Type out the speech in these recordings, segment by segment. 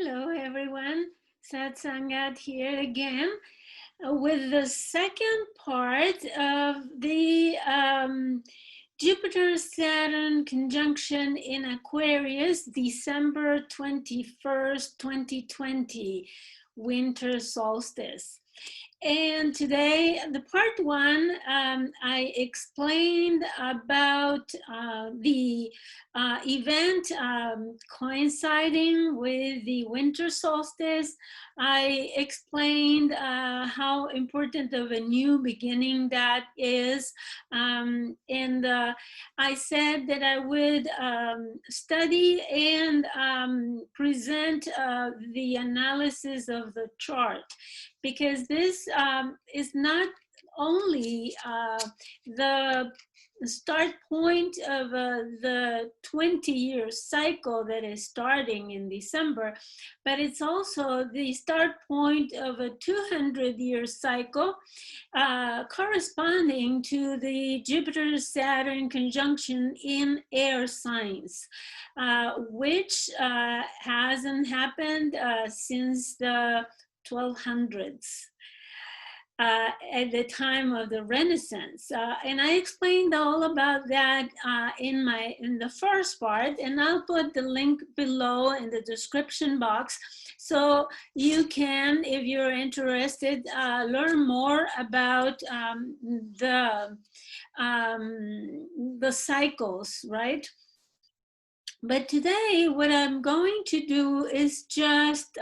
Hello, everyone. Satsangat here again with the second part of the Jupiter-Saturn conjunction in Aquarius, December 21st, 2020, winter solstice. And today, the part one, I explained about the event coinciding with the winter solstice. I explained how important of a new beginning that is. And I said that I would study and present the analysis of the chart, because this is not only the start point of the 20-year cycle that is starting in December, but it's also the start point of a 200-year cycle corresponding to the Jupiter-Saturn conjunction in air signs, which hasn't happened since the 1200s. At the time of the Renaissance, and I explained all about that in the first part, and I'll put the link below in the description box, so you can, if you're interested, learn more about the cycles, right? But today, what I'm going to do is just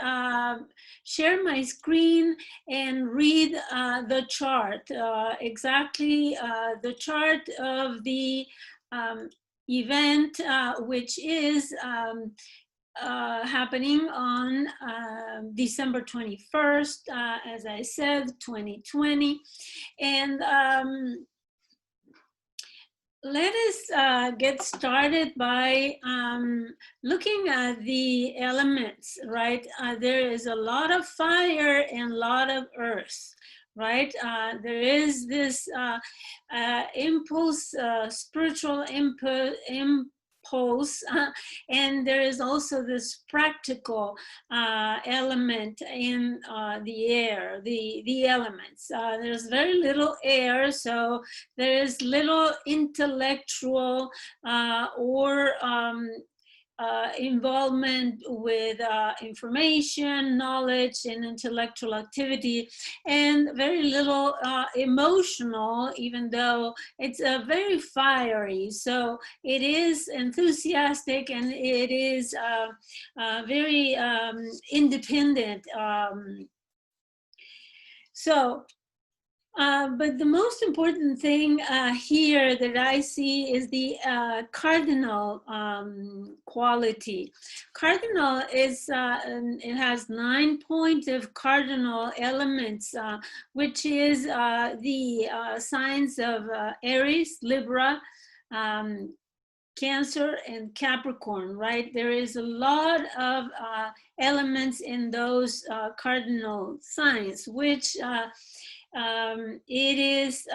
share my screen and read the chart, exactly the chart of the event, which is happening on December 21st, as I said, 2020. And let us get started by looking at the elements, right? There is a lot of fire and a lot of earth, right? There is this impulse, spiritual impulse, and there is also this practical element in the air, the elements. There's very little air, so there is little intellectual or involvement with information, knowledge, and intellectual activity, and very little emotional, even though it's very fiery. So it is enthusiastic, and it is very independent. But the most important thing here that I see is the cardinal quality. Cardinal is, it has 9 points of cardinal elements, which is the signs of Aries, Libra, Cancer, and Capricorn, right? There is a lot of elements in those cardinal signs, which it is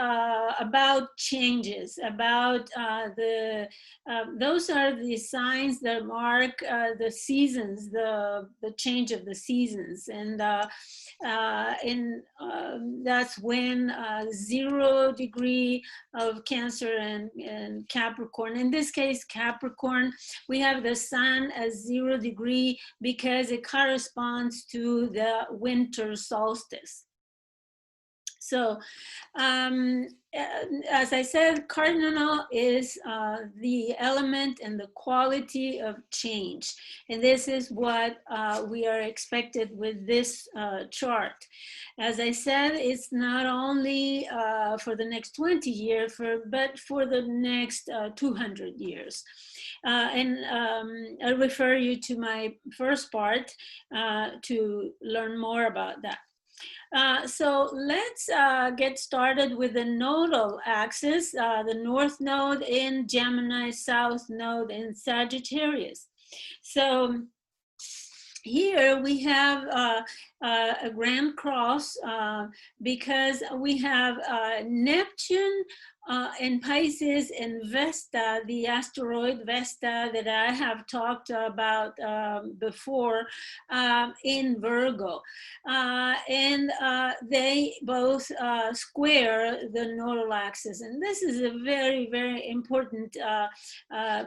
about changes, about those are the signs that mark the seasons, the change of the seasons, and that's when 0 degree of Cancer and Capricorn. In this case, Capricorn, we have the sun as 0 degree because it corresponds to the winter solstice. So, as I said, cardinal is the element and the quality of change. And this is what we are expected with this chart. As I said, it's not only for the next 20 years, but for the next 200 years. And I refer you to my first part to learn more about that. So let's get started with the nodal axis, the north node in Gemini, south node in Sagittarius. So here we have a grand cross because we have Neptune in Pisces and Vesta, the asteroid Vesta that I have talked about before, in Virgo. And they both square the nodal axis. And this is a very, very important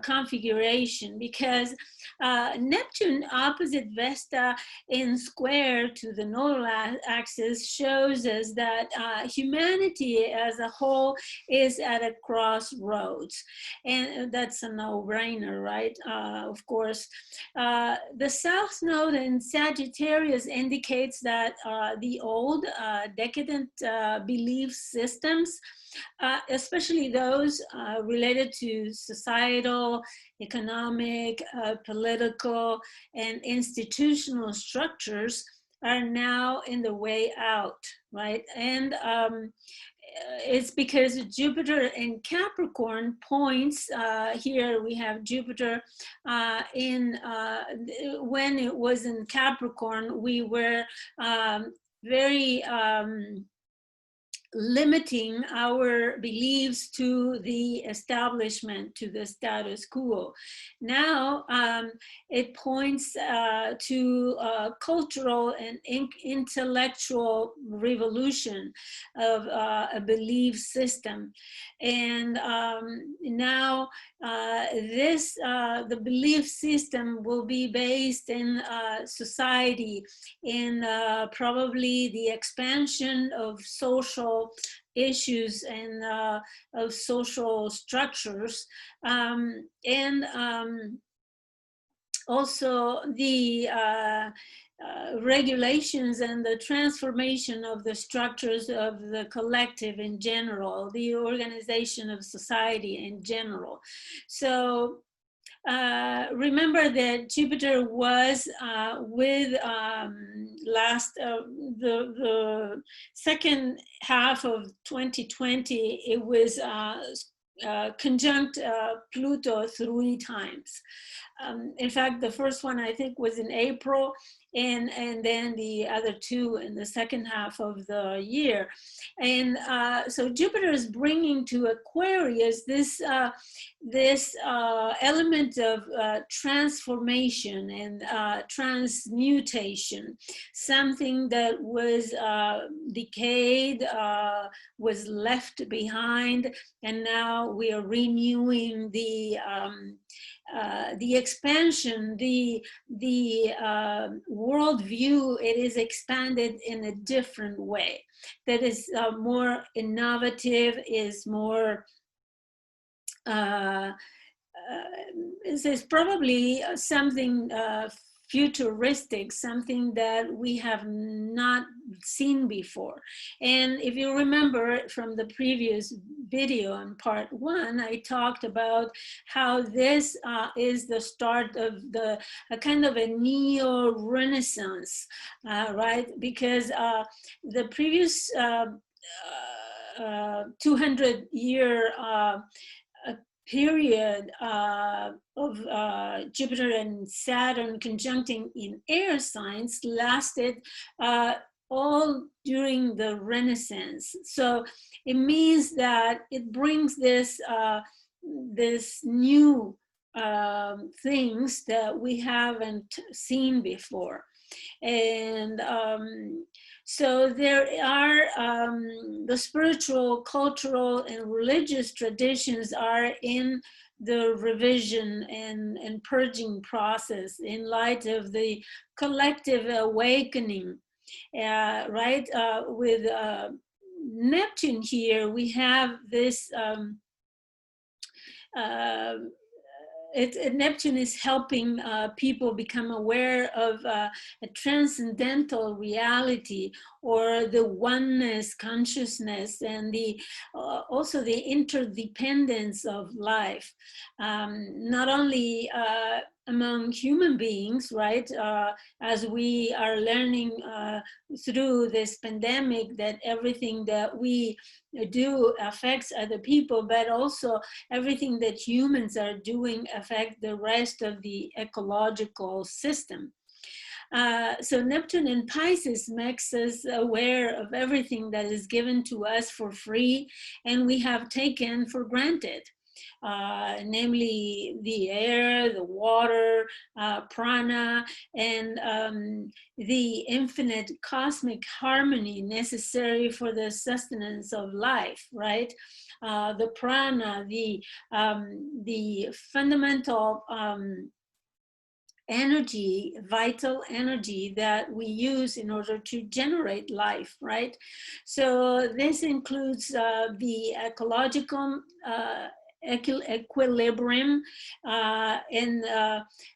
configuration because Neptune opposite Vesta in square to the nodal axis shows us that humanity as a whole is at a crossroads, and that's a no-brainer, right? Of course, the South Node in Sagittarius indicates that the old decadent belief systems, especially those related to societal, economic, political, and institutional structures, are now in the way out, right? And it's because Jupiter in Capricorn points, here we have Jupiter when it was in Capricorn, we were very limiting our beliefs to the establishment, to the status quo. Now it points to cultural and intellectual revolution of a belief system. And now the belief system will be based in society, in probably the expansion of social issues and of social structures, and also the regulations and the transformation of the structures of the collective in general, the organization of society in general. So remember that Jupiter was with the second half of 2020, it was conjunct Pluto 3 times. In fact, the first one I think was in April, and then the other two in the second half of the year. And so Jupiter is bringing to Aquarius this element of transformation and transmutation, something that was decayed, was left behind, and now we are renewing the expansion, the worldview. It is expanded in a different way that is more innovative, is more this is probably something futuristic, something that we have not seen before. And if you remember from the previous video in part 1, I talked about how this is the start of a kind of a neo-renaissance, right? Because the previous 200-year period of Jupiter and Saturn conjuncting in air signs lasted all during the Renaissance. So it means that it brings this new things that we haven't seen before. And so there are the spiritual, cultural, and religious traditions are in the revision and purging process in light of the collective awakening, right? With Neptune here, we have this Neptune is helping people become aware of a transcendental reality, or the oneness consciousness, and the also the interdependence of life, not only among human beings, right? As we are learning through this pandemic that everything that we do affects other people, but also everything that humans are doing affect the rest of the ecological system. So Neptune in Pisces makes us aware of everything that is given to us for free and we have taken for granted. Namely the air, the water, prana, and the infinite cosmic harmony necessary for the sustenance of life, right? The prana, the fundamental energy, vital energy that we use in order to generate life, right? So this includes the ecological equilibrium, and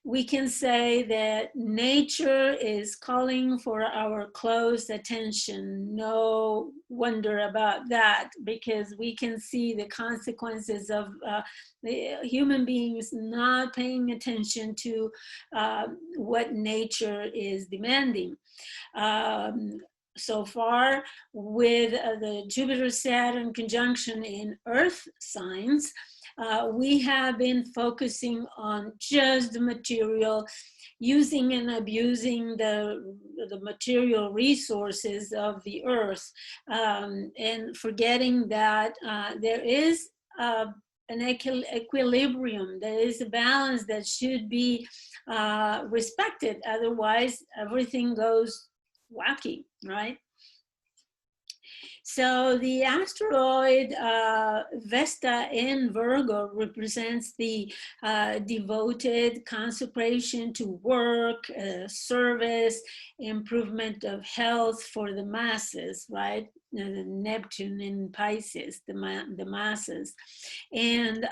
we can say that nature is calling for our close attention. No wonder about that, because we can see the consequences of the human beings not paying attention to what nature is demanding. So far, with the Jupiter-Saturn conjunction in Earth signs, we have been focusing on just the material, using and abusing the material resources of the Earth, and forgetting that there is an equilibrium, there is a balance that should be respected. Otherwise, everything goes wacky, right? So the asteroid Vesta in Virgo represents the devoted consecration to work, service, improvement of health for the masses, right? Neptune in Pisces, the masses. And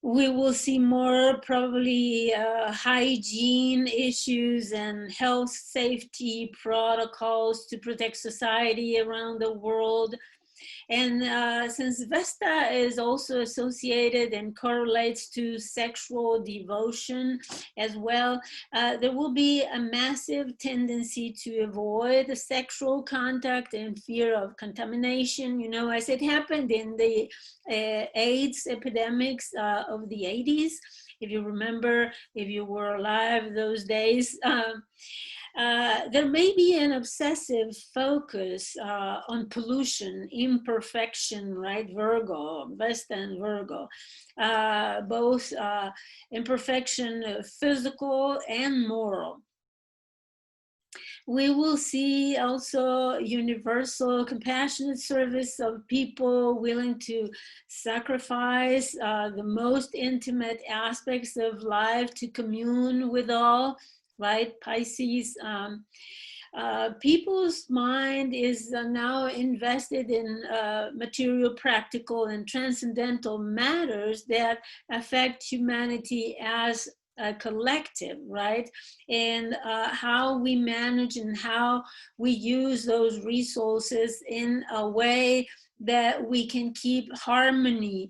we will see more probably hygiene issues and health safety protocols to protect society around the world. And since Vesta is also associated and correlates to sexual devotion as well, there will be a massive tendency to avoid sexual contact and fear of contamination, you know, as it happened in the AIDS epidemics of the 80s. If you remember, if you were alive those days, there may be an obsessive focus on pollution, imperfection, right? Virgo, Vesta and Virgo, both imperfection, physical and moral. We will see also universal compassionate service of people willing to sacrifice the most intimate aspects of life to commune with all, right? Pisces. People's mind is now invested in material, practical, and transcendental matters that affect humanity as a collective, right? And how we manage and how we use those resources in a way that we can keep harmony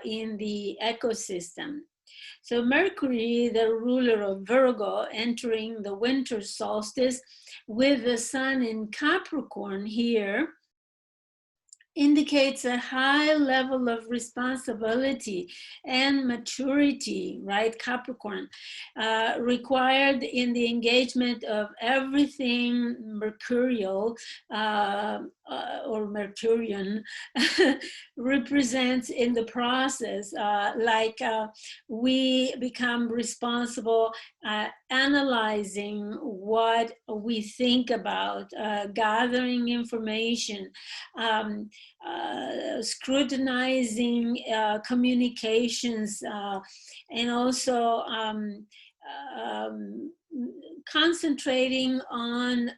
in the ecosystem. So Mercury, the ruler of Virgo, entering the winter solstice with the sun in Capricorn here, indicates a high level of responsibility and maturity, right, Capricorn, required in the engagement of everything mercurial or Mercurian represents in the process, we become responsible analyzing what we think about, gathering information, scrutinizing communications, and also concentrating on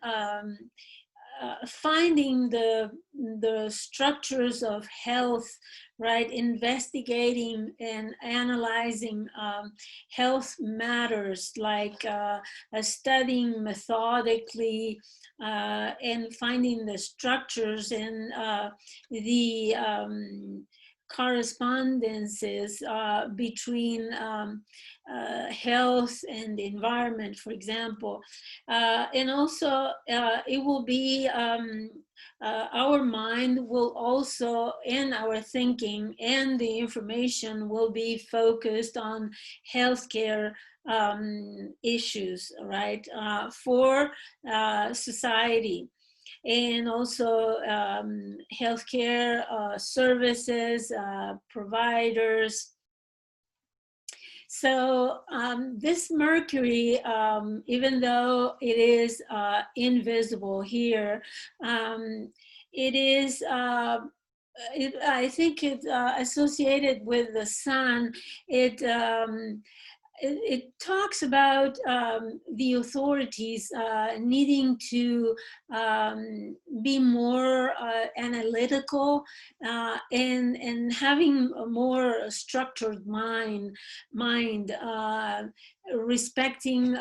finding the structures of health, right? Investigating and analyzing health matters, like studying methodically and finding the structures and the correspondences between health and the environment, for example. And also it will be, our mind will also, and our thinking and the information will be focused on healthcare issues, right, for society, and also healthcare services, providers. So this Mercury, even though it is invisible here, it is, I think it's associated with the sun. It talks about the authorities needing to be more analytical and having a more structured mind, respecting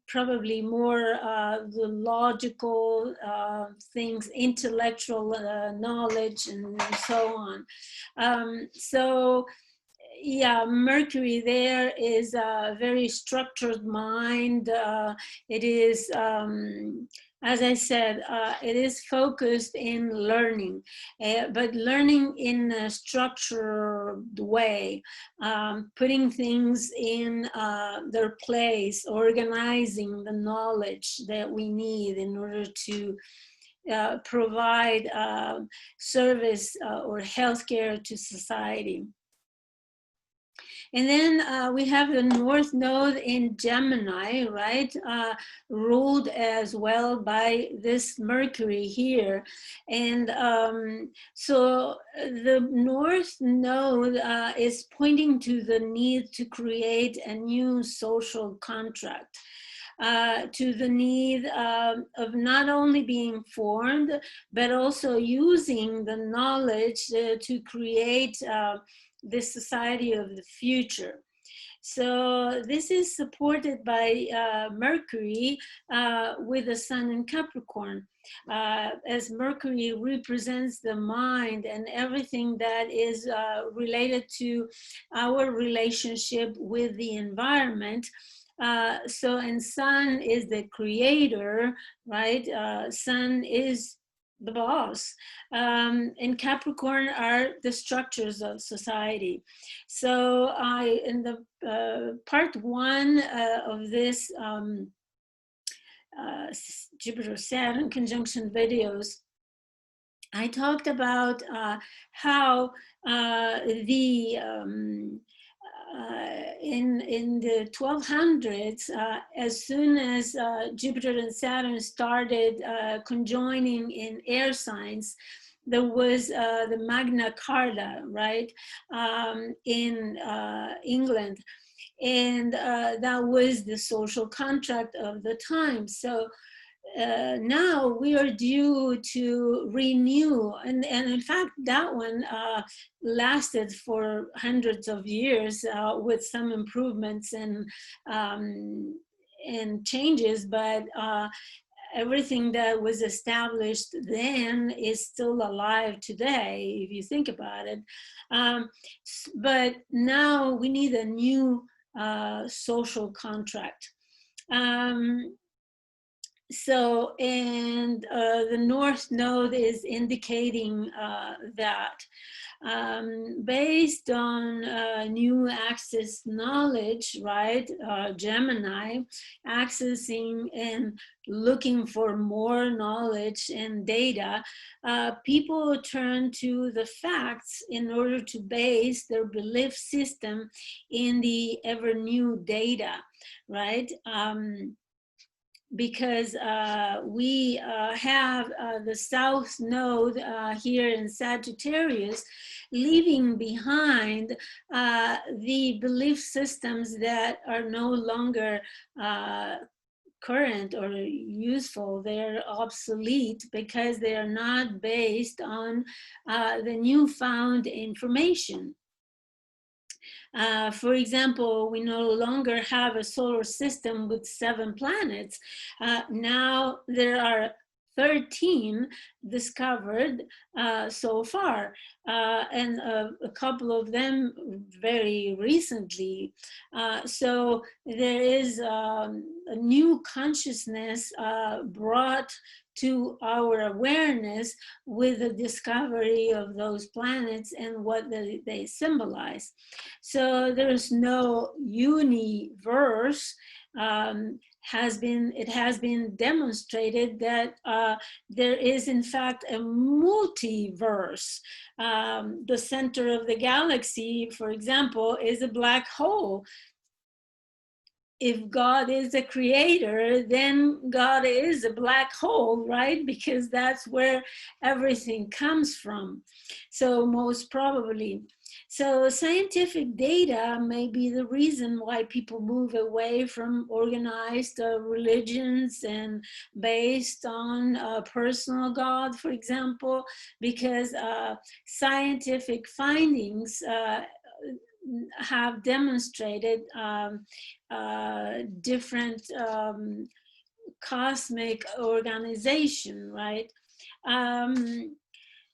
probably more the logical things, intellectual knowledge, and so on. So yeah, Mercury there is a very structured mind. It is, as I said, it is focused in learning, but learning in a structured way, putting things in their place, organizing the knowledge that we need in order to provide service or healthcare to society. And then we have the North Node in Gemini, right? Ruled as well by this Mercury here. And so the North Node is pointing to the need to create a new social contract. To the need of not only being formed, but also using the knowledge to create the society of the future. So this is supported by Mercury with the Sun in Capricorn. As Mercury represents the mind and everything that is related to our relationship with the environment. And Sun is the creator, right? Sun is the boss, and Capricorn are the structures of society. So in the part one of this Jupiter-Saturn conjunction videos, I talked about how in the 1200s, as soon as Jupiter and Saturn started conjoining in air signs, there was the Magna Carta, right, in England. And that was the social contract of the time. So now we are due to renew, and in fact that one lasted for hundreds of years with some improvements and changes, but everything that was established then is still alive today, if you think about it. But now we need a new social contract. So, and the North Node is indicating that. Based on new access knowledge, right? Gemini, accessing and looking for more knowledge and data, people turn to the facts in order to base their belief system in the ever new data, right? Because we have the South Node here in Sagittarius, leaving behind the belief systems that are no longer current or useful. They're obsolete because they are not based on the newfound information. For example, we no longer have a solar system with 7 planets. Now there are 13 discovered so far, and a couple of them very recently. So there is a new consciousness brought to our awareness with the discovery of those planets and what they symbolize. So there's no universe. It has been demonstrated that there is in fact a multiverse. The center of the galaxy, for example, is a black hole. If God is a creator, then God is a black hole, right? Because that's where everything comes from. So most probably. So scientific data may be the reason why people move away from organized religions and based on personal God, for example, because scientific findings have demonstrated different cosmic organization, right?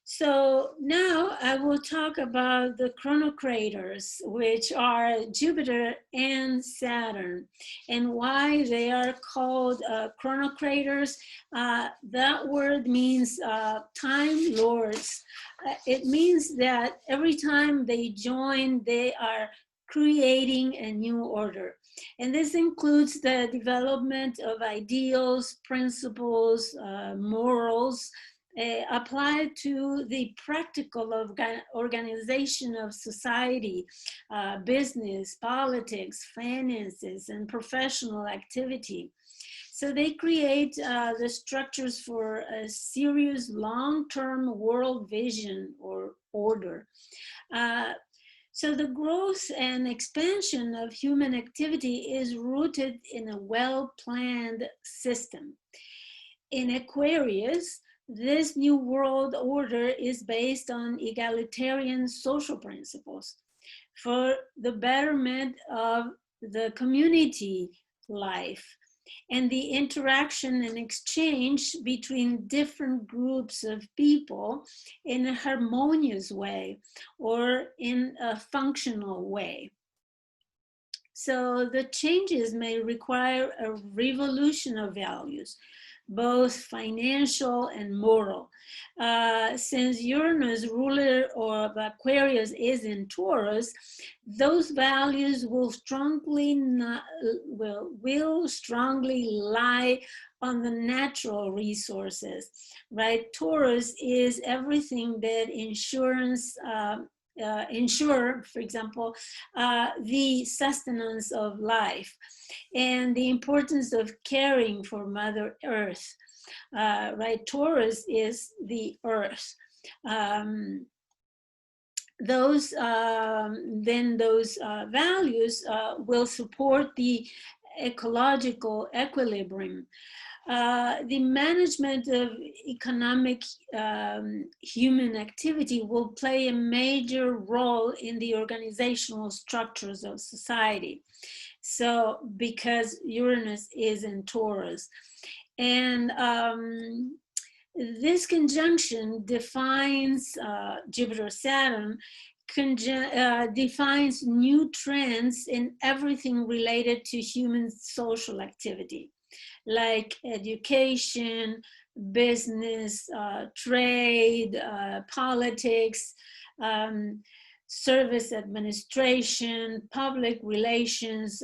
So now I will talk about the chronocraters, which are Jupiter and Saturn, and why they are called chronocraters. That word means time lords. It means that every time they join, they are creating a new order. And this includes the development of ideals, principles, morals, applied to the practical organization of society, business, politics, finances, and professional activity. So they create the structures for a serious long-term world vision or order. So the growth and expansion of human activity is rooted in a well-planned system. In Aquarius, this new world order is based on egalitarian social principles for the betterment of the community life and the interaction and exchange between different groups of people in a harmonious way or in a functional way. So the changes may require a revolution of values, both financial and moral. Since Uranus, ruler of Aquarius, is in Taurus, those values will strongly lie on the natural resources, right? Taurus is everything that ensure, for example, the sustenance of life and the importance of caring for Mother Earth, right? Taurus is the Earth. Those values will support the ecological equilibrium. The management of economic human activity will play a major role in the organizational structures of society. So, because Uranus is in Taurus. And this conjunction defines Jupiter-Saturn, defines new trends in everything related to human social activity, like education, business, trade, politics, service administration, public relations,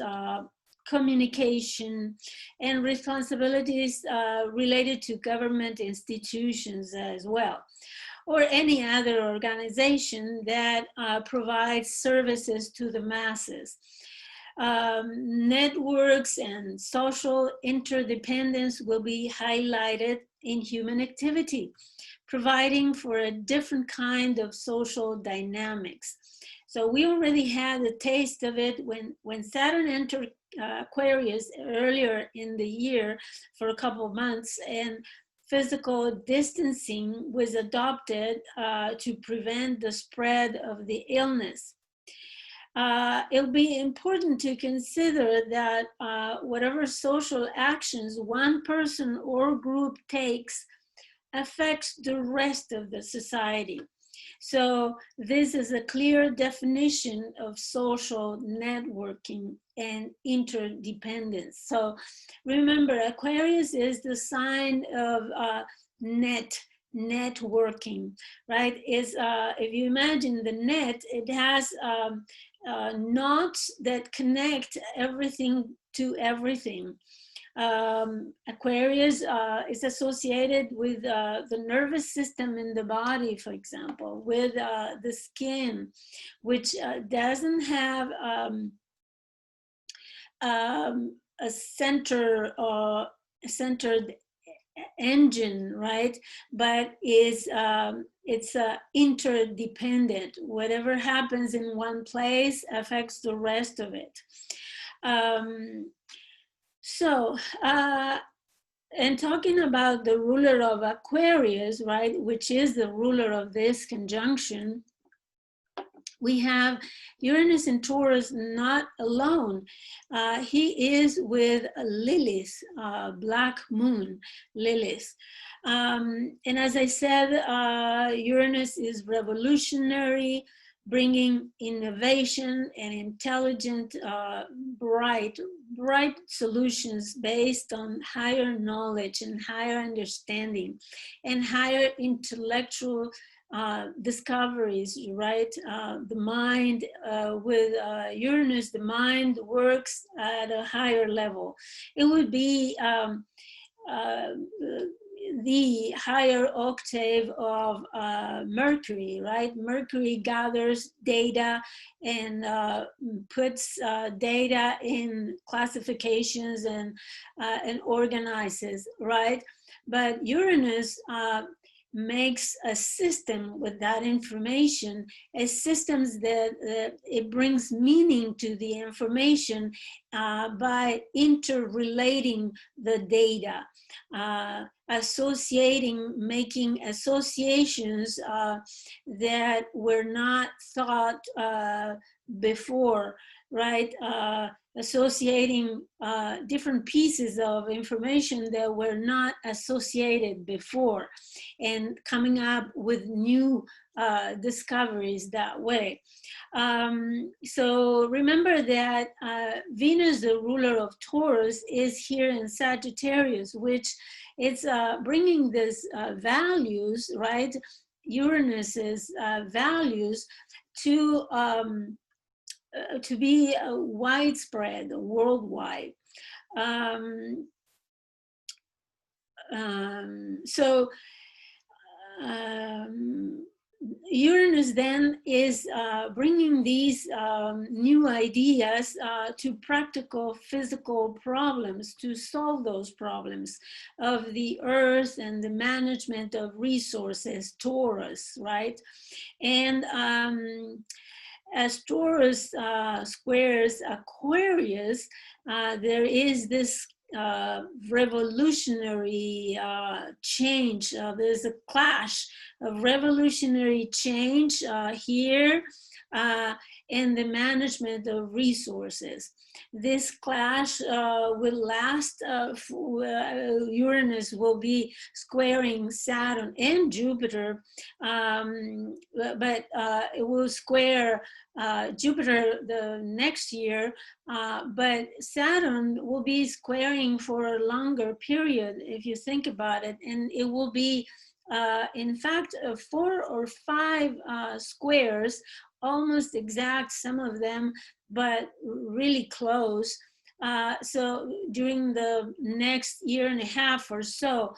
communication, and responsibilities related to government institutions as well, or any other organization that provides services to the masses. Networks and social interdependence will be highlighted in human activity, providing for a different kind of social dynamics. So we already had a taste of it when Saturn entered Aquarius earlier in the year for a couple of months, and physical distancing was adopted to prevent the spread of the illness. It'll be important to consider that whatever social actions one person or group takes affects the rest of the society. So this is a clear definition of social networking and interdependence. So remember, Aquarius is the sign of networking, right? Is if you imagine the net, it has knots that connect everything to everything. Aquarius is associated with the nervous system in the body, for example, with the skin, which doesn't have a centered engine, right? But is it's interdependent. Whatever happens in one place affects the rest of it. And talking about the ruler of Aquarius, right, which is the ruler of this conjunction, we have Uranus in Taurus not alone. He is with Lilith, black moon Lilith. And as I said, Uranus is revolutionary, bringing innovation and intelligent, bright solutions based on higher knowledge and higher understanding and higher intellectual discoveries, right? The mind, with Uranus, the mind works at a higher level. It would be the higher octave of Mercury, right? Mercury gathers data and puts data in classifications and organizes, right? But Uranus makes a system with that information, as systems that it brings meaning to the information by interrelating the data, making associations that were not thought before, right? Associating different pieces of information that were not associated before and coming up with new discoveries that way. So remember that Venus, the ruler of Taurus, is here in Sagittarius, which it's bringing this values, right? Uranus's values to be widespread, worldwide. Uranus then is bringing these new ideas to practical physical problems, to solve those problems of the earth and the management of resources, Taurus, right? And as Taurus squares Aquarius, there is this revolutionary change. There's a clash of revolutionary change here in the management of resources. This clash will last. Uranus will be squaring Saturn and Jupiter, but it will square Jupiter the next year, but Saturn will be squaring for a longer period, if you think about it, and it will be, in fact, 4 or 5 squares, almost exact, some of them, but really close. So during the next year and a half or so,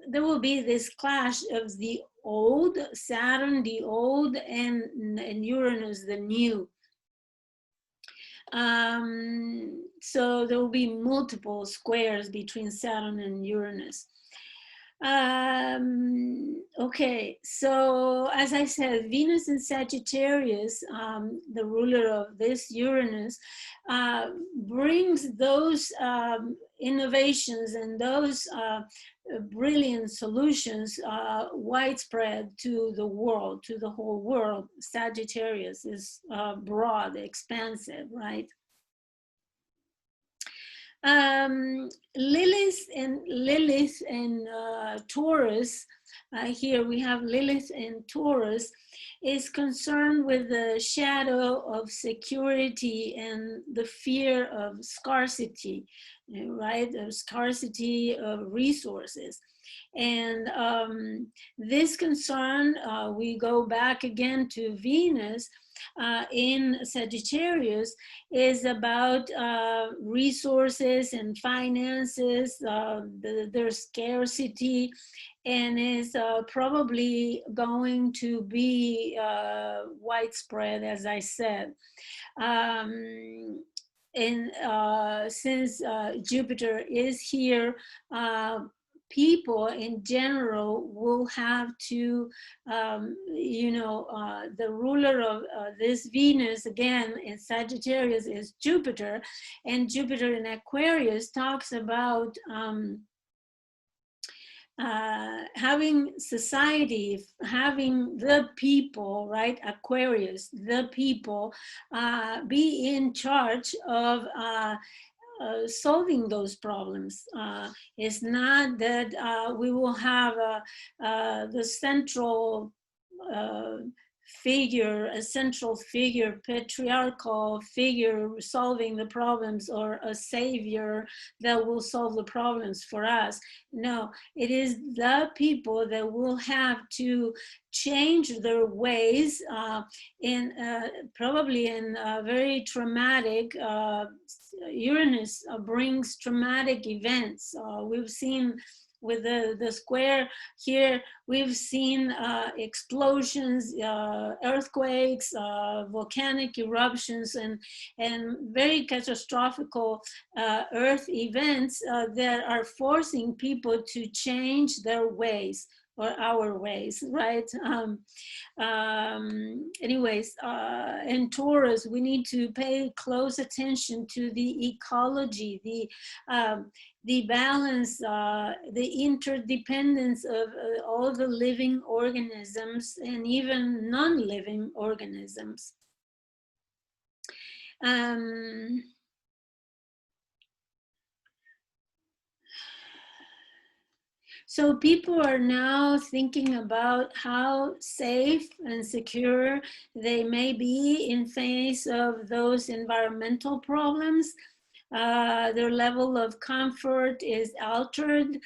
there will be this clash of the old, Saturn, the old, and Uranus, the new. So there will be multiple squares between Saturn and Uranus. Okay, so as I said, Venus in Sagittarius, the ruler of this Uranus, brings those innovations and those brilliant solutions widespread to the world, to the whole world. Sagittarius is broad, expansive, right? Lilith and Taurus, here we have Lilith and Taurus, is concerned with the shadow of security and the fear of scarcity, right? Of scarcity of resources. And this concern, we go back again to Venus in Sagittarius, is about resources and finances, their scarcity, and is probably going to be widespread, as I said. And since Jupiter is here, people in general will have to, the ruler of this Venus, again, in Sagittarius is Jupiter, and Jupiter in Aquarius talks about having society, having the people, right? Aquarius, the people, be in charge of solving those problems. It's not that we will have the central figure, a central figure, patriarchal figure solving the problems, or a savior that will solve the problems for us. No, it is the people that will have to change their ways probably in very traumatic, Uranus brings traumatic events. We've seen with the square here, we've seen explosions, earthquakes, volcanic eruptions, and very catastrophic earth events that are forcing people to change their ways, or our ways, right? Anyways, in Taurus, we need to pay close attention to the ecology, the balance, the interdependence of all the living organisms and even non-living organisms. So people are now thinking about how safe and secure they may be in face of those environmental problems. Their level of comfort is altered,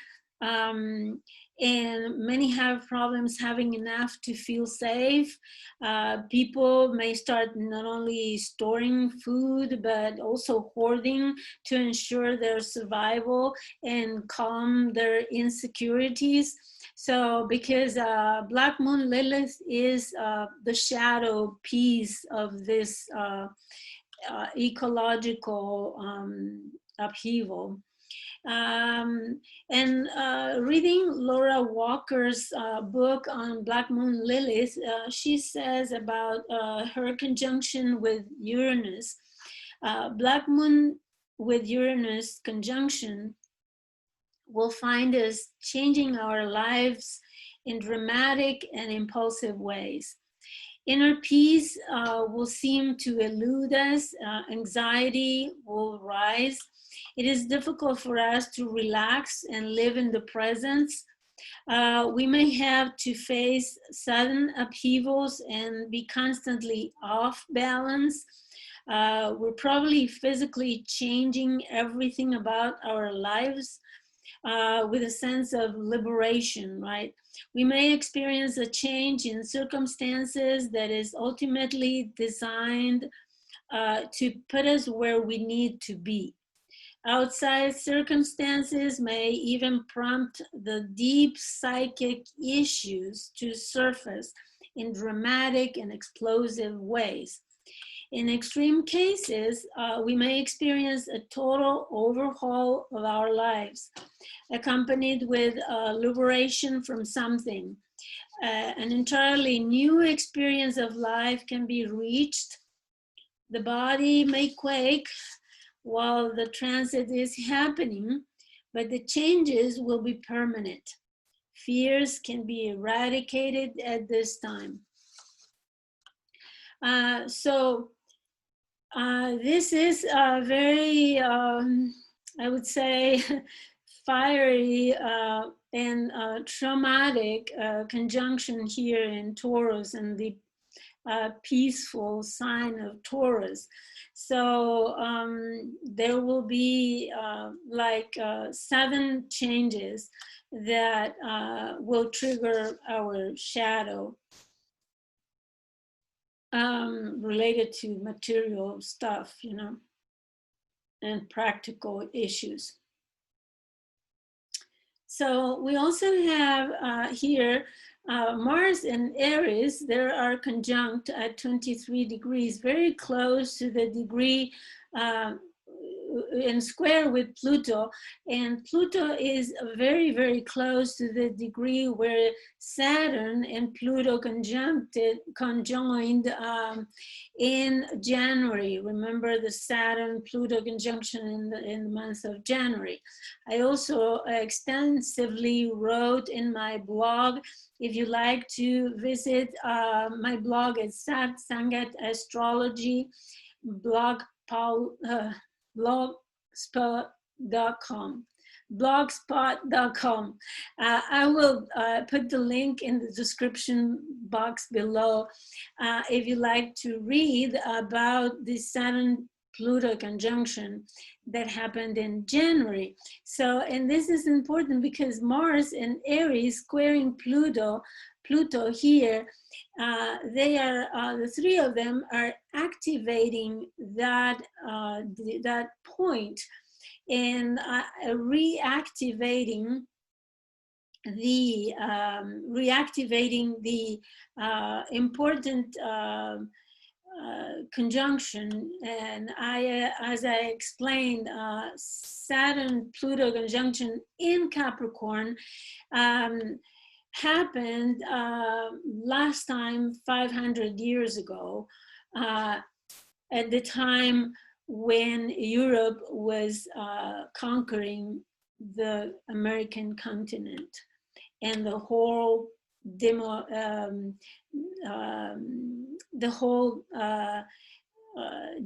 and many have problems having enough to feel safe. People may start not only storing food, but also hoarding to ensure their survival and calm their insecurities. So because Black Moon Lilith is the shadow piece of this ecological upheaval. Reading Laura Walker's book on Black Moon Lilith, she says about her conjunction with Uranus. Black Moon with Uranus conjunction will find us changing our lives in dramatic and impulsive ways. Inner peace will seem to elude us, anxiety will rise. It is difficult for us to relax and live in the present. We may have to face sudden upheavals and be constantly off balance. We're probably physically changing everything about our lives with a sense of liberation, right? We may experience a change in circumstances that is ultimately designed to put us where we need to be. Outside circumstances may even prompt the deep psychic issues to surface in dramatic and explosive ways. In extreme cases, we may experience a total overhaul of our lives, accompanied with liberation from something. An entirely new experience of life can be reached. The body may quake while the transit is happening, but the changes will be permanent. Fears can be eradicated at this time. This is very I would say, fiery and traumatic conjunction here in Taurus, and the peaceful sign of Taurus. So there will be like 7 changes that will trigger our shadow related to material stuff, you know, and practical issues. So we also have here Mars and Eris. They are conjunct at 23 degrees, very close to the degree in square with Pluto, and Pluto is very, very close to the degree where Saturn and Pluto conjoined in January. Remember the Saturn-Pluto conjunction in the month of January. I also extensively wrote in my blog. If you like to visit my blog, it's Sangat Astrology blogspot.com. I will put the link in the description box below if you like to read about the Saturn-Pluto conjunction that happened in January. So, and this is important because Mars and Aries squaring Pluto here, they are the 3 of them are activating that that point and reactivating the important conjunction. And as I explained, Saturn-Pluto conjunction in Capricorn happened last time 500 years ago, at the time when Europe was conquering the American continent, and the whole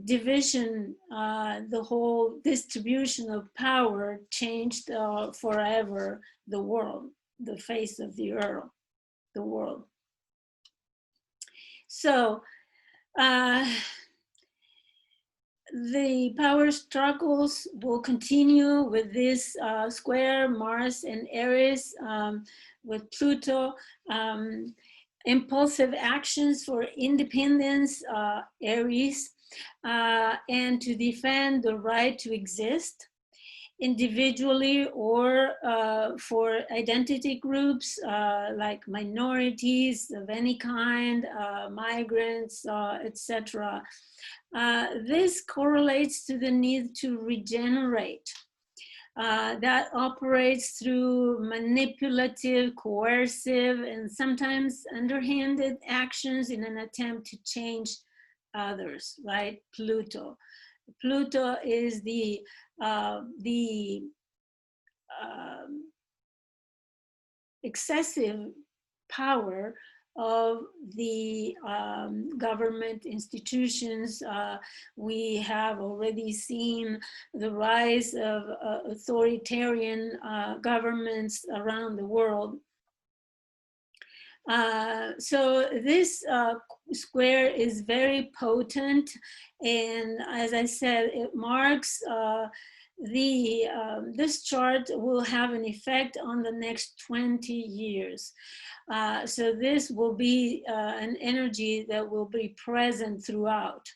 division, the whole distribution of power changed forever the world, the face of the earth, the world. So the power struggles will continue with this square Mars and Eris, with Pluto, impulsive actions for independence, Aries, and to defend the right to exist individually or for identity groups like minorities of any kind, migrants, etc. This correlates to the need to regenerate. That operates through manipulative, coercive, and sometimes underhanded actions in an attempt to change others, right? Pluto. Pluto is the excessive power of the government institutions. We have already seen the rise of authoritarian governments around the world. So this square is very potent, and as I said, it marks this chart will have an effect on the next 20 years. So this will be an energy that will be present throughout.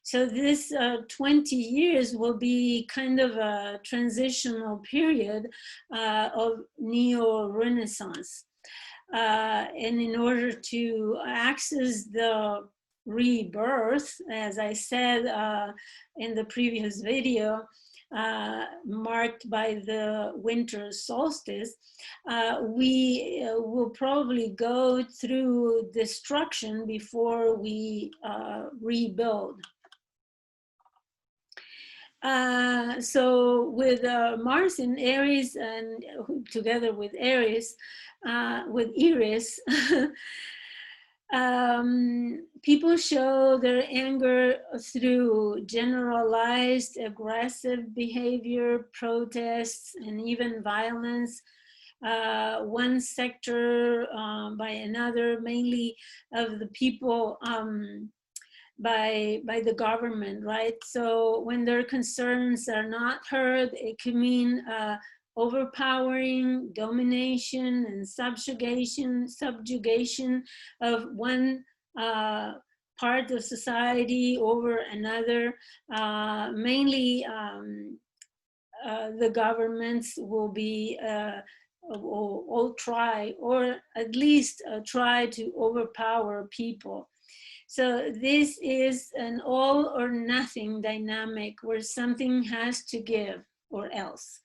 So this 20 years will be kind of a transitional period of neo-Renaissance. And in order to access the rebirth, as I said in the previous video, marked by the winter solstice, we will probably go through destruction before we rebuild. So with Mars in Aries and together with Aries, with Eris, People show their anger through generalized aggressive behavior, protests, and even violence. One sector by another, mainly of the people by the government, right? So when their concerns are not heard, it could mean overpowering, domination, and subjugation of one part of society over another. Mainly, the governments will be will try, or at least try to overpower people. So this is an all or nothing dynamic where something has to give or else.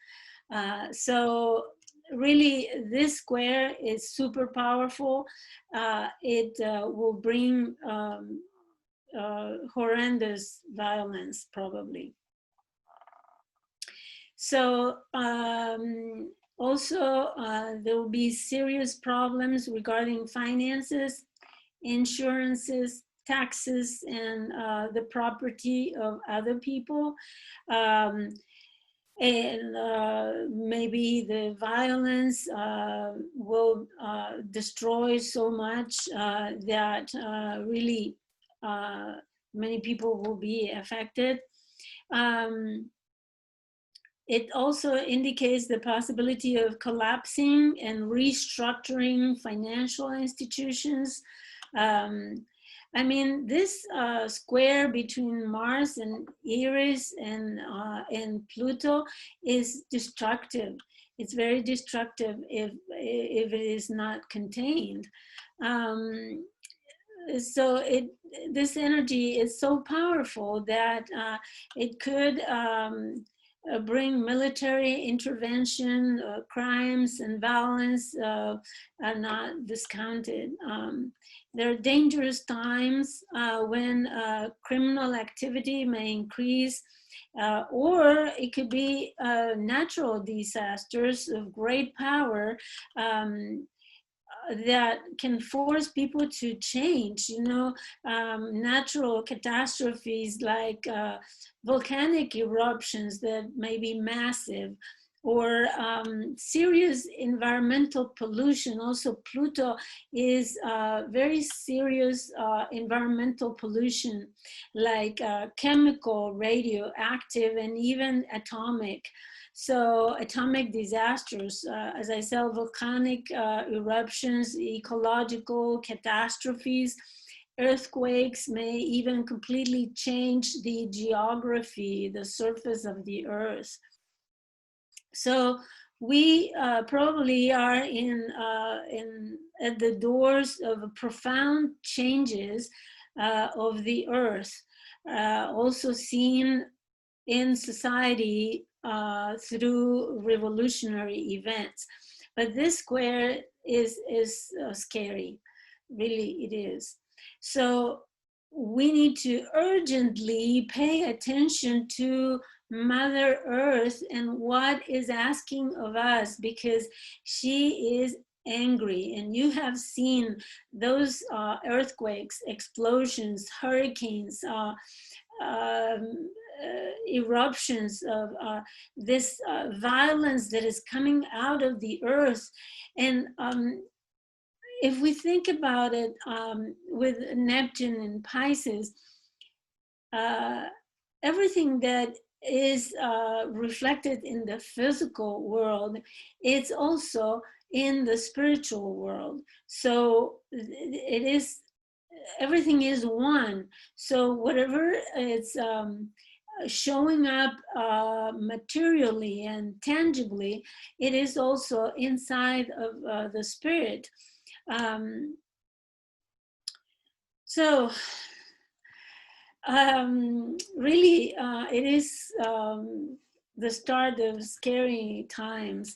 So really this square is super powerful. It will bring horrendous violence probably. So also there will be serious problems regarding finances, insurances, taxes, and the property of other people. And maybe the violence will destroy so much that really many people will be affected. It also indicates the possibility of collapsing and restructuring financial institutions. I mean, this square between Mars and Eris and Pluto is destructive. It's very destructive if it is not contained. So this energy is so powerful that it could bring military intervention, crimes and violence are not discounted. There are dangerous times when criminal activity may increase, or it could be natural disasters of great power that can force people to change, natural catastrophes like volcanic eruptions that may be massive, or serious environmental pollution. Also, Pluto is very serious environmental pollution, like chemical, radioactive, and even atomic. So atomic disasters, as I said, volcanic eruptions, ecological catastrophes, earthquakes may even completely change the geography, the surface of the earth. So we probably are at the doors of profound changes of the earth, also seen in society through revolutionary events. But this square is scary, really it is. So we need to urgently pay attention to Mother Earth and what is asking of us, because she is angry. And you have seen those earthquakes, explosions, hurricanes, eruptions of this violence that is coming out of the earth. And if we think about it, with Neptune and Pisces, everything that is reflected in the physical world, it's also in the spiritual world. So it is, everything is one. So whatever it's showing up materially and tangibly, it is also inside of the spirit. So really, it is the start of scary times.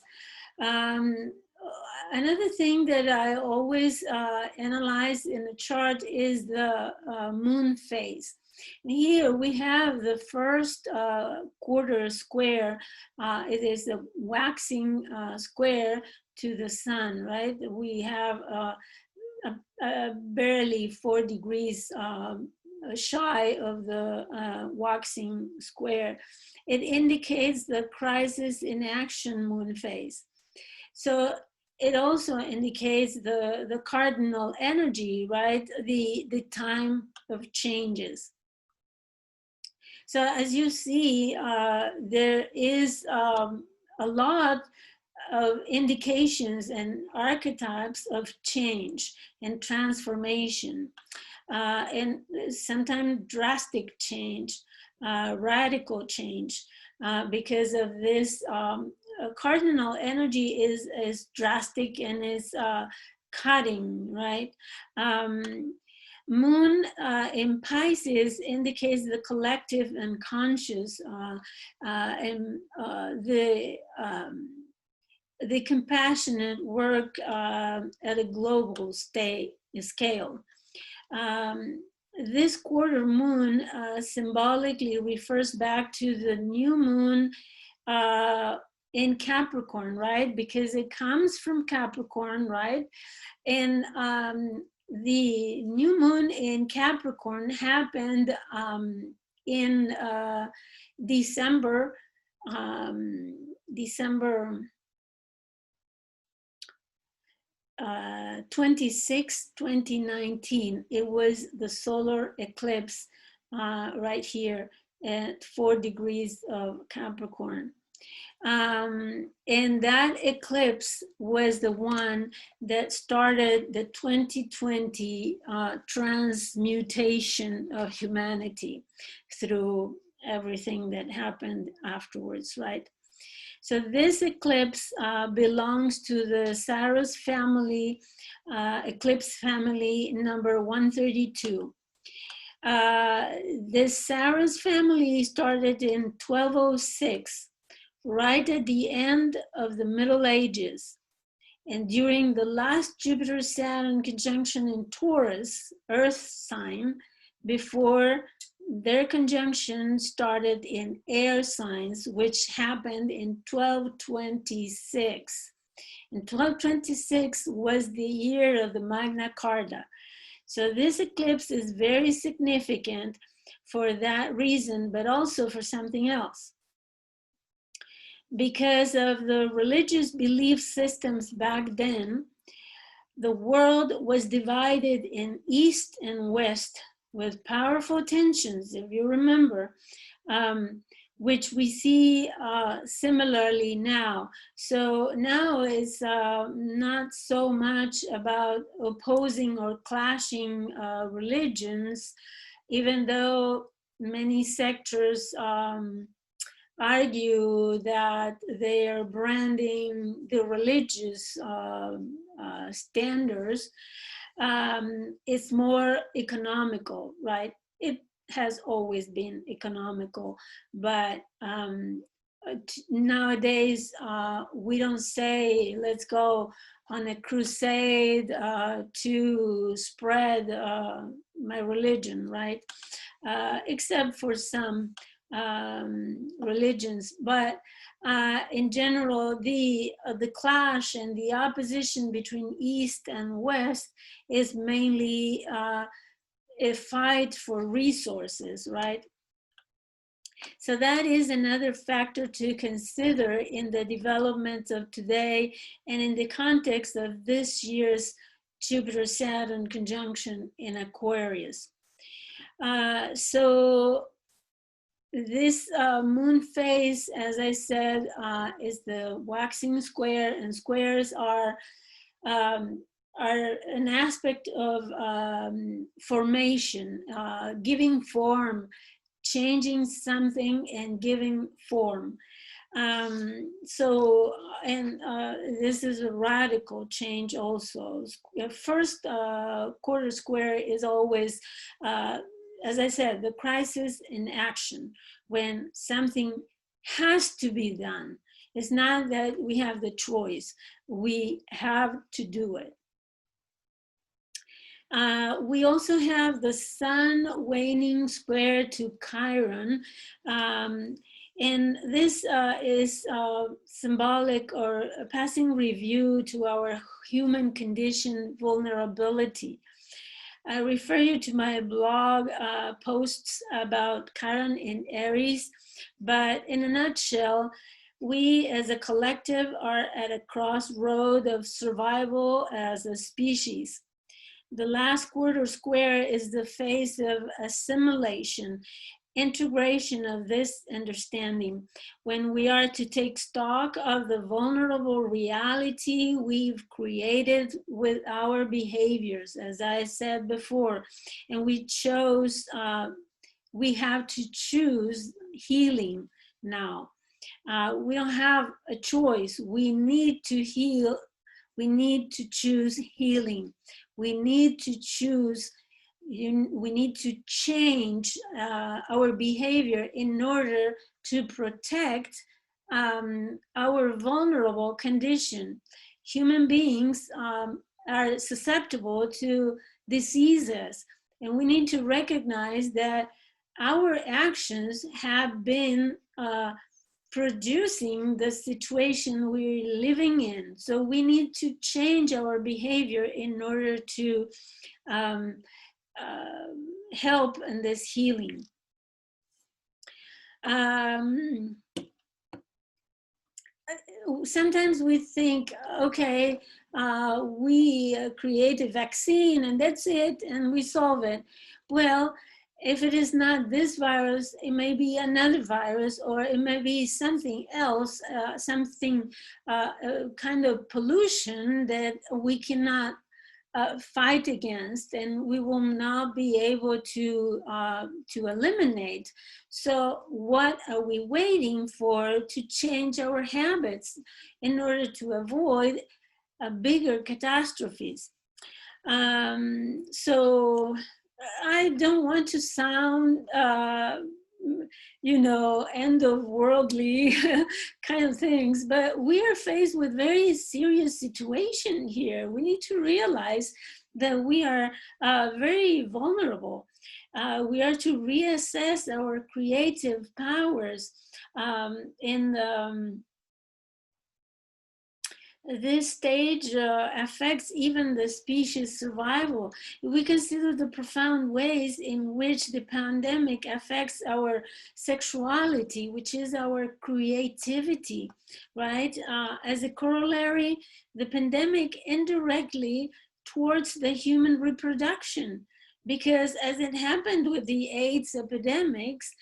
Another thing that I always analyze in the chart is the moon phase. And here we have the first quarter square. It is a waxing square to the sun, right? We have barely 4 degrees shy of the waxing square. It indicates the crisis in action moon phase. So it also indicates the cardinal energy, right? The time of changes. So as you see, there is a lot of indications and archetypes of change and transformation, and sometimes drastic change, radical change, because of this cardinal energy is drastic and is cutting, right? Moon in Pisces indicates the collective and conscious, and the compassionate work at a global scale. This quarter moon symbolically refers back to the new moon in Capricorn, right? Because it comes from Capricorn, right? And the new moon in Capricorn happened in December 26, 2019. It was the solar eclipse right here at 4 degrees of Capricorn. And that eclipse was the one that started the 2020 transmutation of humanity through everything that happened afterwards, right? So this eclipse belongs to the Saros family, eclipse family number 132. This Saros family started in 1206, right at the end of the Middle Ages. And during the last Jupiter-Saturn conjunction in Taurus, Earth sign, before their conjunction started in air signs, which happened in 1226. And 1226 was the year of the Magna Carta. So this eclipse is very significant for that reason, but also for something else. Because of the religious belief systems back then, the world was divided in East and West with powerful tensions, if you remember, which we see similarly now. So now it's not so much about opposing or clashing religions, even though many sectors argue that they are branding the religious standards. It's more economical, right? It has always been economical, but nowadays we don't say, let's go on a crusade to spread my religion, right? Except for some religions, but in general, the clash and the opposition between East and West is mainly a fight for resources, right? So that is another factor to consider in the development of today and in the context of this year's Jupiter-Saturn conjunction in Aquarius. So this moon phase, as I said, is the waxing square, and squares are an aspect of formation, giving form, changing something and giving form. So, and this is a radical change also. First quarter square is always, as I said, the crisis in action, when something has to be done. It's not that we have the choice, we have to do it. We also have the sun waning square to Chiron And this is symbolic or a passing review to our human condition vulnerability. I refer you to my blog posts about Chiron and Aries, but in a nutshell, we as a collective are at a crossroad of survival as a species. The last quarter square is the phase of assimilation, integration of this understanding, when we are to take stock of the vulnerable reality we've created with our behaviors, as I said before, and we have to choose healing now. We don't have a choice. We need to heal. We need to choose healing. We need to choose we need to change our behavior in order to protect our vulnerable condition. Human beings are susceptible to diseases, and we need to recognize that our actions have been producing the situation we're living in. So we need to change our behavior in order to help in this healing. Sometimes we think, okay, we create a vaccine and that's it, and we solve it. Well, if it is not this virus, it may be another virus, or it may be something else, something kind of pollution that we cannot fight against, and we will not be able to eliminate. So what are we waiting for to change our habits in order to avoid bigger catastrophes? So I don't want to sound end of worldly kind of things, but we are faced with very serious situation here. We need to realize that we are very vulnerable. We are to reassess our creative powers this stage affects even the species' survival. We consider the profound ways in which the pandemic affects our sexuality, which is our creativity, right? As a corollary, the pandemic indirectly towards the human reproduction, because as it happened with the AIDS epidemics,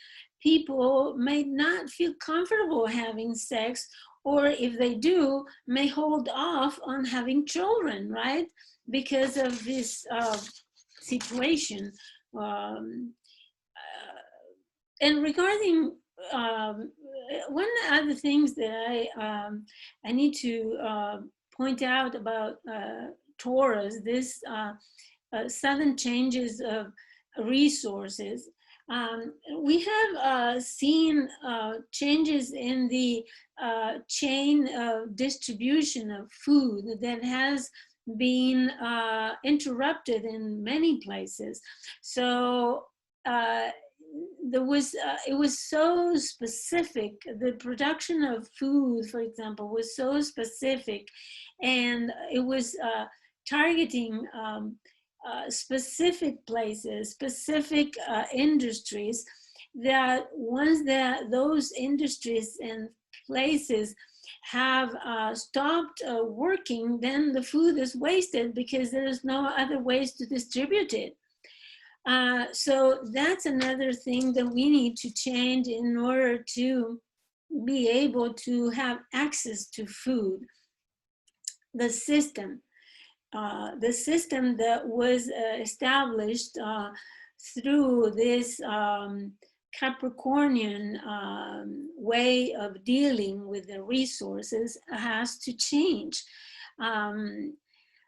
people may not feel comfortable having sex, or if they do, may hold off on having children, right? Because of this situation. And regarding one of the things that I need to point out about Taurus, this sudden changes of resources. We have seen changes in the chain of distribution of food that has been interrupted in many places. So it was so specific. The production of food, for example, was so specific, and it was targeting specific places, specific industries, that once those industries and places have stopped working, then the food is wasted because there's no other ways to distribute it. So that's another thing that we need to change in order to be able to have access to food. The system that was established through this Capricornian way of dealing with the resources has to change.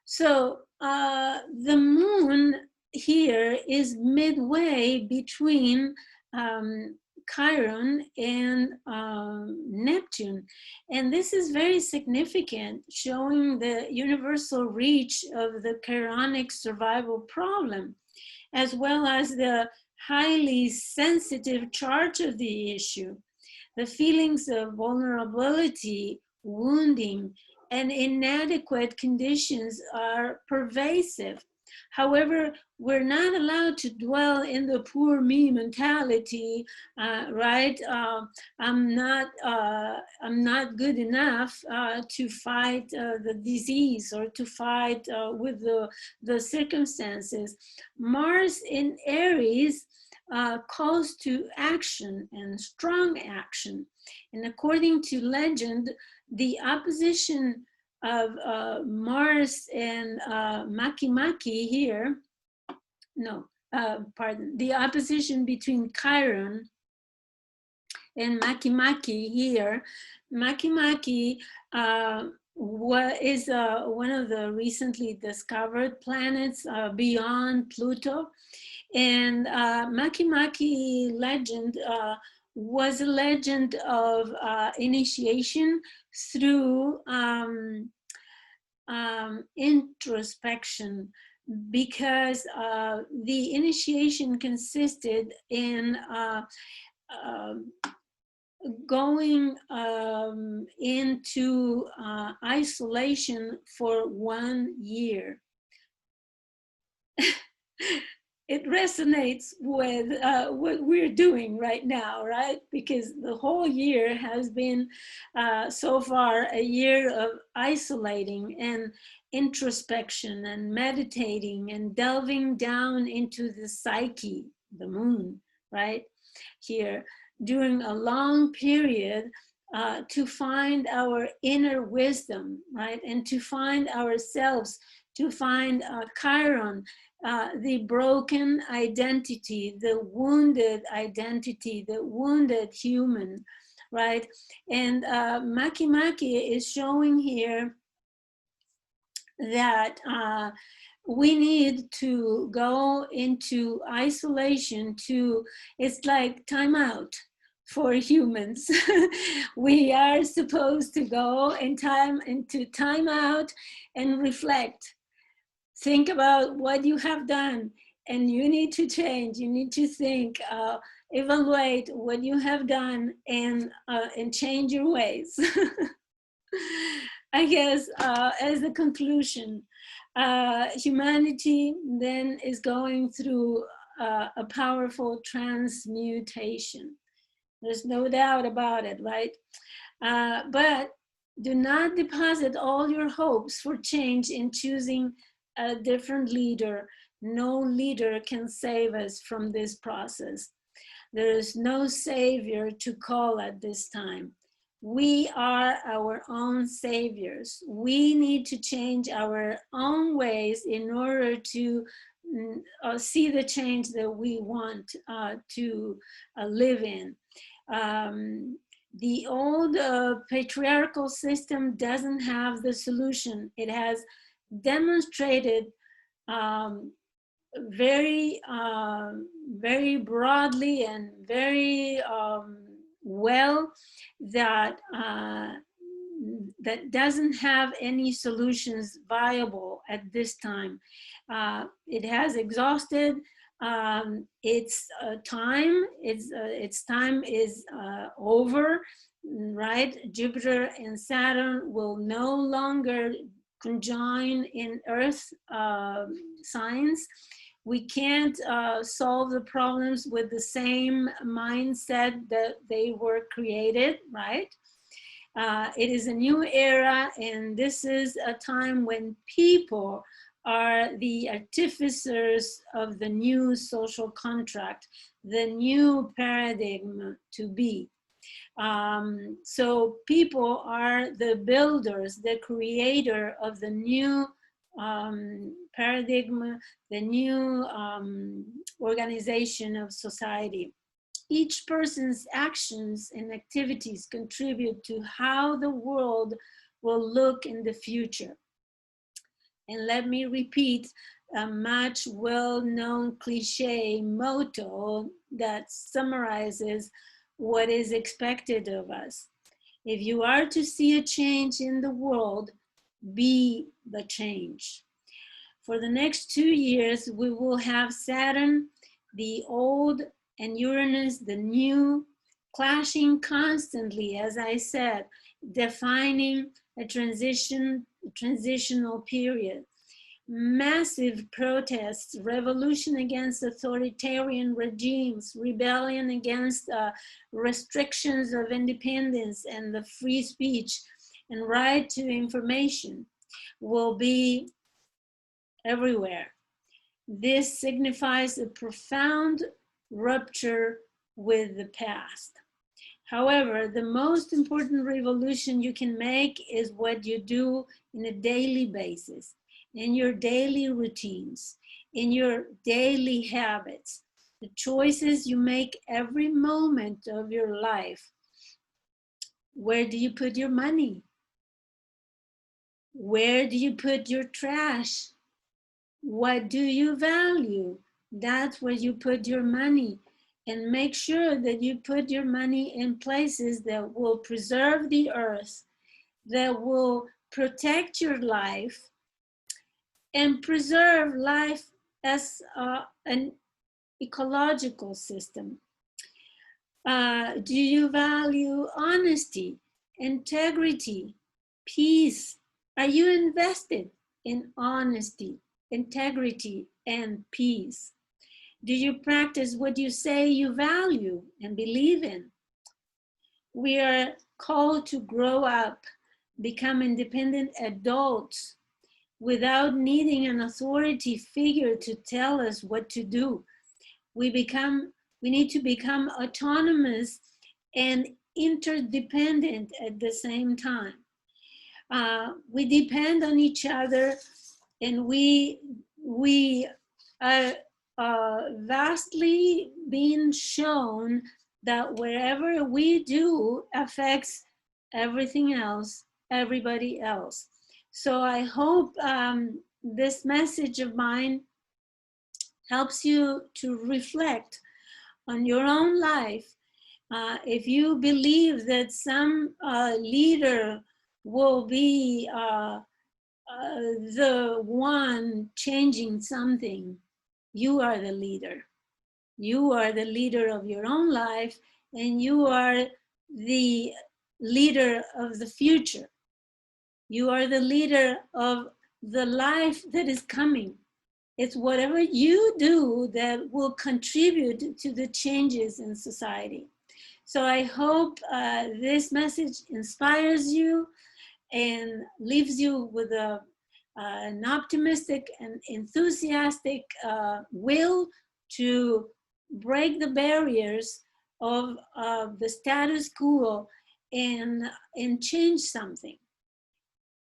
So the moon here is midway between Chiron and Neptune. And this is very significant, showing the universal reach of the Chironic survival problem, as well as the highly sensitive charge of the issue. The feelings of vulnerability, wounding, and inadequate conditions are pervasive. However, we're not allowed to dwell in the poor me mentality, right? I'm not good enough to fight the disease or to fight with the circumstances. Mars in Aries calls to action and strong action. And according to legend, the opposition of Mars and Makemake here, the opposition between Chiron and Makemake here, Makemake is one of the recently discovered planets beyond Pluto. And Makemake legend was a legend of initiation through introspection, because the initiation consisted in going into isolation for 1 year. It resonates with what we're doing right now, right? Because the whole year has been so far a year of isolating and introspection and meditating and delving down into the psyche, the moon, right? Here, during a long period to find our inner wisdom, right? And to find ourselves, to find Chiron, the broken identity, the wounded identity, the wounded human, right? And Makemake is showing here that we need to go into isolation to, it's like time out for humans. We are supposed to go into time out and reflect. Think about what you have done, and you need to change. You need to think, evaluate what you have done, and change your ways. I guess as a conclusion, humanity then is going through a powerful transmutation. There's no doubt about it, right? But do not deposit all your hopes for change in choosing a different leader. No leader can save us from this process. There is no savior to call at this time. We are our own saviors. We need to change our own ways in order to see the change that we want to live in. The old patriarchal system doesn't have the solution. It has demonstrated very broadly and very well that that doesn't have any solutions viable at this time. It has exhausted its time. Its time is over, right? Jupiter and Saturn will no longer conjoin in Earth signs. We can't solve the problems with the same mindset that they were created, right? It is a new era, and this is a time when people are the artificers of the new social contract, the new paradigm to be. So people are the builders, the creator of the new paradigm, the new organization of society. Each person's actions and activities contribute to how the world will look in the future. And let me repeat a much well-known cliche motto that summarizes what is expected of us. If you are to see a change in the world, be the change. For the next 2 years, we will have Saturn, the old, and Uranus, the new, clashing constantly, as I said, defining a transitional period. Massive protests, revolution against authoritarian regimes, rebellion against restrictions of independence and the free speech and right to information will be everywhere. This signifies a profound rupture with the past. However, the most important revolution you can make is what you do in a daily basis, in your daily routines, in your daily habits, the choices you make every moment of your life. Where do you put your money? Where do you put your trash? What do you value? That's where you put your money. And make sure that you put your money in places that will preserve the earth, that will protect your life, and preserve life as an ecological system. Do you value honesty, integrity, peace? Are you invested in honesty, integrity, and peace? Do you practice what you say you value and believe in? We are called to grow up, become independent adults without needing an authority figure to tell us what to do. We need to become autonomous and interdependent at the same time. We depend on each other, and we are vastly being shown that wherever we do affects everything else, everybody else. So I hope this message of mine helps you to reflect on your own life. If you believe that some leader will be the one changing something, you are the leader. You are the leader of your own life, and you are the leader of the future. You are the leader of the life that is coming. It's whatever you do that will contribute to the changes in society. So I hope this message inspires you and leaves you with an optimistic and enthusiastic will to break the barriers of the status quo and change something.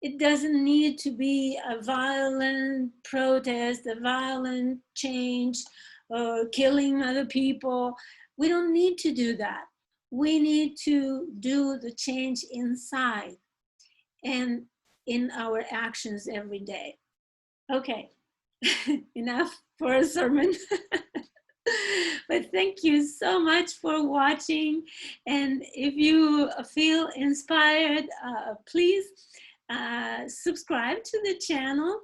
It doesn't need to be a violent protest, a violent change, or killing other people. We don't need to do that. We need to do the change inside and in our actions every day. Okay, enough for a sermon. But thank you so much for watching. And if you feel inspired, please subscribe to the channel,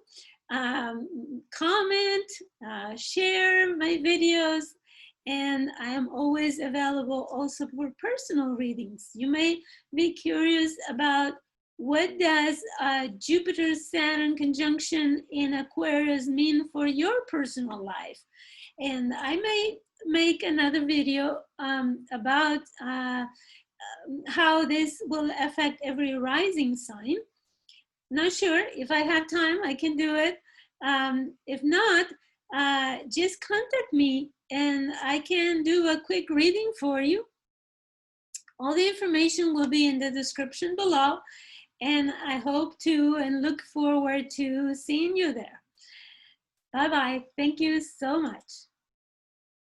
comment, share my videos, and I am always available also for personal readings. You may be curious about what does Jupiter-Saturn conjunction in Aquarius mean for your personal life? And I may make another video about how this will affect every rising sign. Not sure. If I have time, I can do it. If not, just contact me and I can do a quick reading for you. All the information will be in the description below, and I hope to and look forward to seeing you there. Bye-bye. Thank you so much.